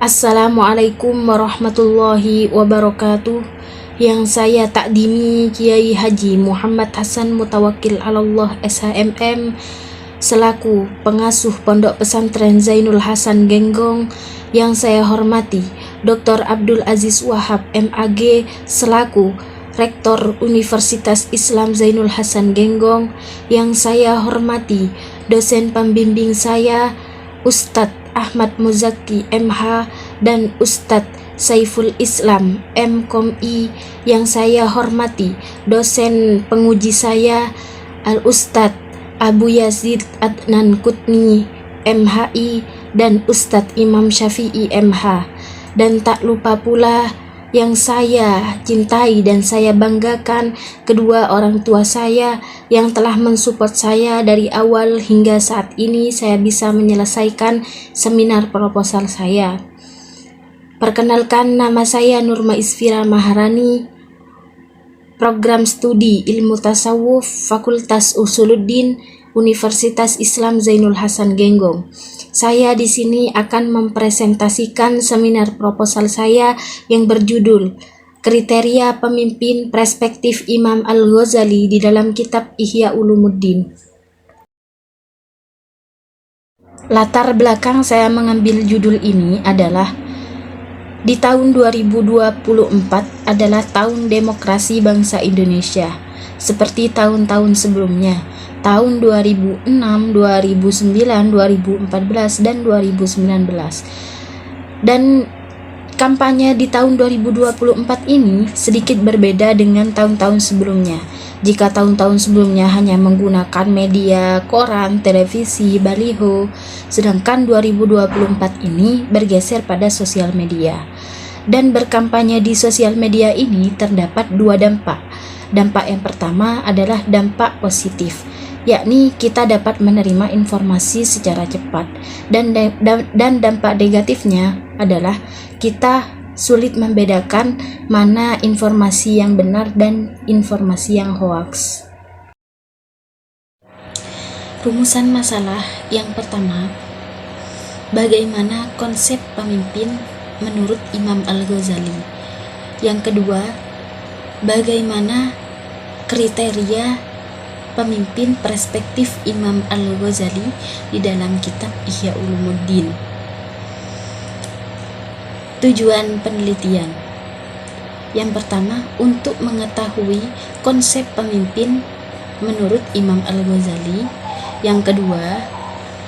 Assalamualaikum warahmatullahi wabarakatuh. Yang saya takdimi Kiai Haji Muhammad Hasan Mutawakkil Allah SHMM selaku pengasuh Pondok Pesantren Zainul Hasan Genggong. Yang saya hormati Dr. Abdul Aziz Wahab MAG selaku Rektor Universitas Islam Zainul Hasan Genggong. Yang saya hormati dosen pembimbing saya Ustadz Ahmad Muzaki MH dan Ustadz Saiful Islam MKomI. Yang saya hormati dosen penguji saya Al-Ustadz Abu Yazid Adnan Kutni MHI dan Ustadz Imam Syafi'i MH. Dan tak lupa pula yang saya cintai dan saya banggakan kedua orang tua saya yang telah mensupport saya dari awal hingga saat ini saya bisa menyelesaikan seminar proposal saya. Perkenalkan, nama saya Nurma Isfira Maharani, program studi Ilmu Tasawuf Fakultas Usuluddin Universitas Islam Zainul Hasan Genggong. Saya di sini akan mempresentasikan seminar proposal saya yang berjudul Kriteria Pemimpin Perspektif Imam Al-Ghazali di dalam kitab Ihya Ulumuddin. Latar belakang saya mengambil judul ini adalah di tahun 2024 adalah tahun demokrasi bangsa Indonesia. Seperti tahun-tahun sebelumnya, tahun 2006, 2009, 2014, dan 2019. Dan kampanye di tahun 2024 ini sedikit berbeda dengan tahun-tahun sebelumnya. Jika tahun-tahun sebelumnya hanya menggunakan media, koran, televisi, baliho, sedangkan 2024 ini bergeser pada sosial media. Dan berkampanye di sosial media ini terdapat dua dampak. Dampak yang pertama adalah dampak positif, yakni kita dapat menerima informasi secara cepat, dan dampak negatifnya adalah kita sulit membedakan mana informasi yang benar dan informasi yang hoaks. Rumusan masalah yang pertama, bagaimana konsep pemimpin menurut Imam Al-Ghazali. Yang kedua, bagaimana kriteria pemimpin perspektif Imam Al-Ghazali di dalam kitab Ihya Ulumuddin. Tujuan penelitian. Yang pertama, untuk mengetahui konsep pemimpin menurut Imam Al-Ghazali. Yang kedua,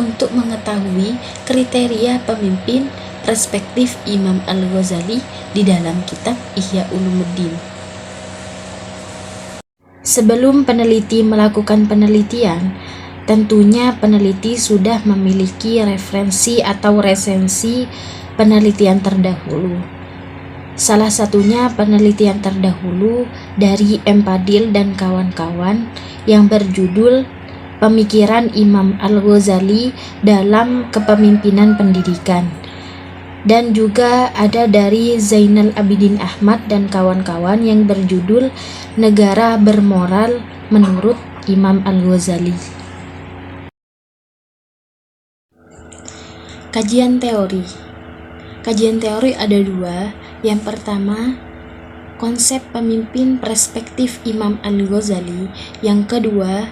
untuk mengetahui kriteria pemimpin perspektif Imam Al-Ghazali di dalam kitab Ihya Ulumuddin. Sebelum peneliti melakukan penelitian, tentunya peneliti sudah memiliki referensi atau resensi penelitian terdahulu. Salah satunya penelitian terdahulu dari M. Fadil dan kawan-kawan yang berjudul Pemikiran Imam Al-Ghazali dalam Kepemimpinan Pendidikan. Dan juga ada dari Zainal Abidin Ahmad dan kawan-kawan yang berjudul Negara Bermoral Menurut Imam Al-Ghazali. Kajian teori. Kajian teori ada dua. Yang pertama, konsep pemimpin perspektif Imam Al-Ghazali. Yang kedua,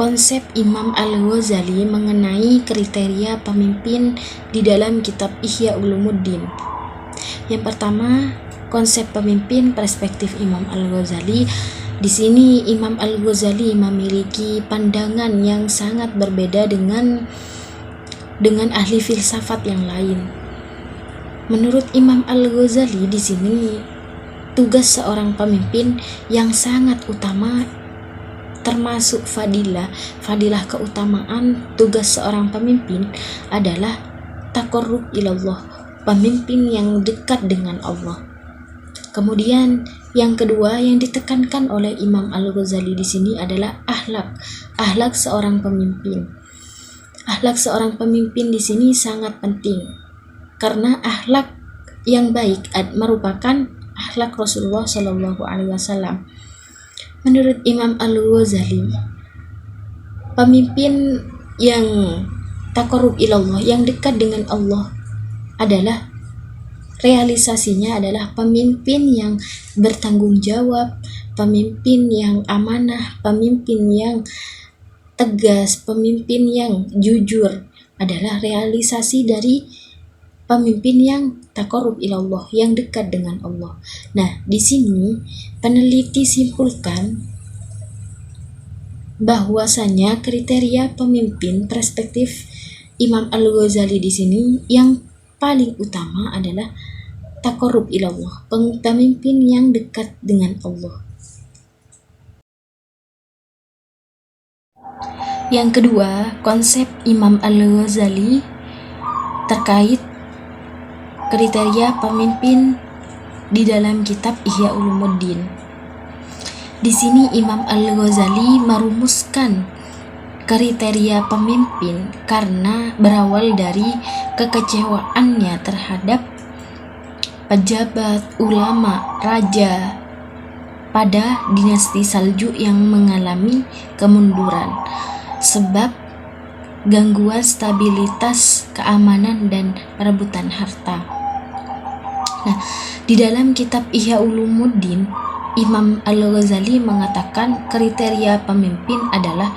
konsep Imam Al-Ghazali mengenai kriteria pemimpin di dalam kitab Ihya Ulumuddin. Yang pertama, konsep pemimpin perspektif Imam Al-Ghazali. Di sini Imam Al-Ghazali memiliki pandangan yang sangat berbeda dengan ahli filsafat yang lain. Menurut Imam Al-Ghazali di sini tugas seorang pemimpin yang sangat utama termasuk fadilah keutamaan tugas seorang pemimpin adalah taqarrub ilallah, pemimpin yang dekat dengan Allah. Kemudian yang kedua yang ditekankan oleh Imam Al-Ghazali di sini adalah akhlak seorang pemimpin. Akhlak seorang pemimpin di sini sangat penting karena akhlak yang baik merupakan akhlak Rasulullah Shallallahu Alaihi Wasallam. Menurut Imam Al-Ghazali, pemimpin yang taqarrub ilallah, yang dekat dengan Allah, adalah realisasinya adalah pemimpin yang bertanggung jawab, pemimpin yang amanah, pemimpin yang tegas, pemimpin yang jujur adalah realisasi dari pemimpin yang taqarrub ilallah, yang dekat dengan Allah. Nah, di sini peneliti simpulkan bahwasanya kriteria pemimpin perspektif Imam Al-Ghazali di sini yang paling utama adalah taqarrub ilallah, pemimpin yang dekat dengan Allah. Yang kedua, konsep Imam Al-Ghazali terkait kriteria pemimpin di dalam kitab Ihya Ulumuddin. Di sini Imam Al-Ghazali merumuskan kriteria pemimpin karena berawal dari kekecewaannya terhadap pejabat, ulama, raja pada dinasti Saljuk yang mengalami kemunduran sebab gangguan stabilitas keamanan dan perebutan harta. Nah, di dalam kitab Ihya Ulumuddin, Imam Al-Ghazali mengatakan kriteria pemimpin adalah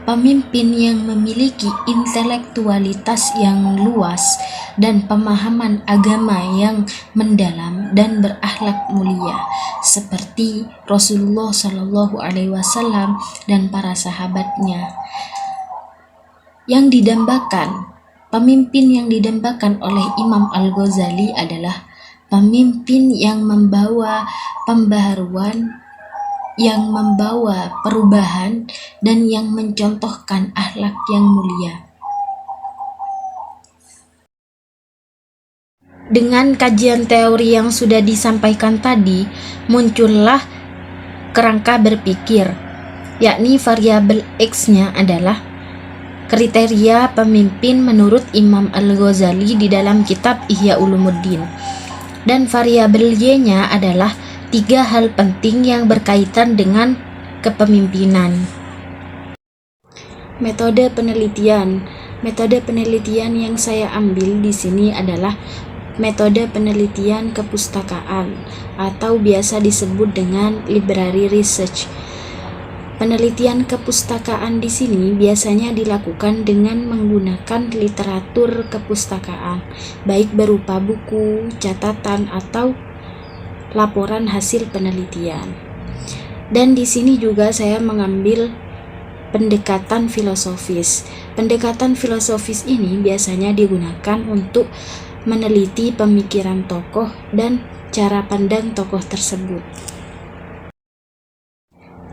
pemimpin yang memiliki intelektualitas yang luas dan pemahaman agama yang mendalam dan berakhlak mulia seperti Rasulullah Shallallahu Alaihi Wasallam dan para sahabatnya. Yang didambakan, pemimpin yang didambakan oleh Imam Al-Ghazali adalah pemimpin yang membawa pembaharuan, yang membawa perubahan, dan yang mencontohkan akhlak yang mulia. Dengan kajian teori yang sudah disampaikan tadi, muncullah kerangka berpikir, yakni variabel X-nya adalah kriteria pemimpin menurut Imam Al-Ghazali di dalam kitab Ihya Ulumuddin, dan variabel Y-nya adalah 3 hal penting yang berkaitan dengan kepemimpinan. Metode penelitian yang saya ambil di sini adalah metode penelitian kepustakaan atau biasa disebut dengan library research. Penelitian kepustakaan di sini biasanya dilakukan dengan menggunakan literatur kepustakaan, baik berupa buku, catatan, atau laporan hasil penelitian. Dan di sini juga saya mengambil pendekatan filosofis. Pendekatan filosofis ini biasanya digunakan untuk meneliti pemikiran tokoh dan cara pandang tokoh tersebut.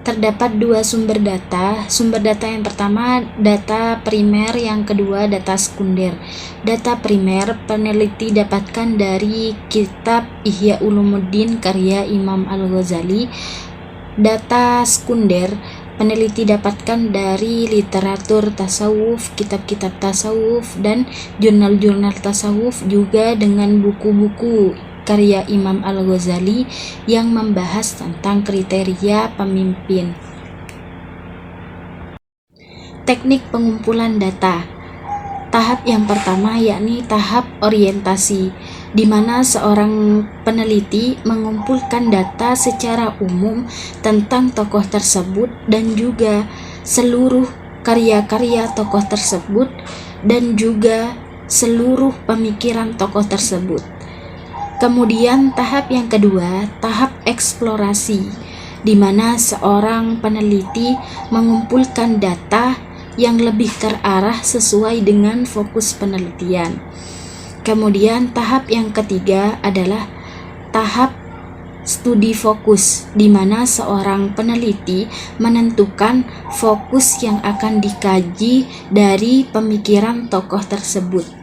Terdapat 2 sumber data. Sumber data yang pertama data primer, yang kedua data sekunder. Data primer peneliti dapatkan dari kitab Ihya Ulumuddin karya Imam Al-Ghazali. Data sekunder peneliti dapatkan dari literatur tasawuf, kitab-kitab tasawuf, dan jurnal-jurnal tasawuf, juga dengan buku-buku karya Imam Al-Ghazali yang membahas tentang kriteria pemimpin. Teknik pengumpulan data. Tahap yang pertama yakni tahap orientasi, di mana seorang peneliti mengumpulkan data secara umum tentang tokoh tersebut dan juga seluruh karya-karya tokoh tersebut dan juga seluruh pemikiran tokoh tersebut. Kemudian tahap yang kedua, tahap eksplorasi, di mana seorang peneliti mengumpulkan data yang lebih terarah sesuai dengan fokus penelitian. Kemudian tahap yang ketiga adalah tahap studi fokus, di mana seorang peneliti menentukan fokus yang akan dikaji dari pemikiran tokoh tersebut.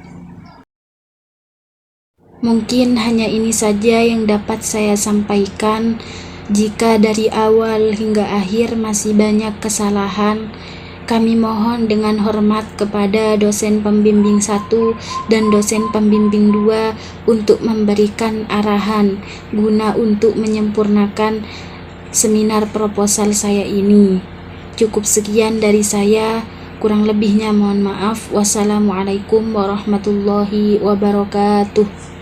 Mungkin hanya ini saja yang dapat saya sampaikan. Jika dari awal hingga akhir masih banyak kesalahan, kami mohon dengan hormat kepada dosen pembimbing 1 dan dosen pembimbing 2 untuk memberikan arahan guna untuk menyempurnakan seminar proposal saya ini. Cukup sekian dari saya. Kurang lebihnya mohon maaf. Wassalamualaikum warahmatullahi wabarakatuh.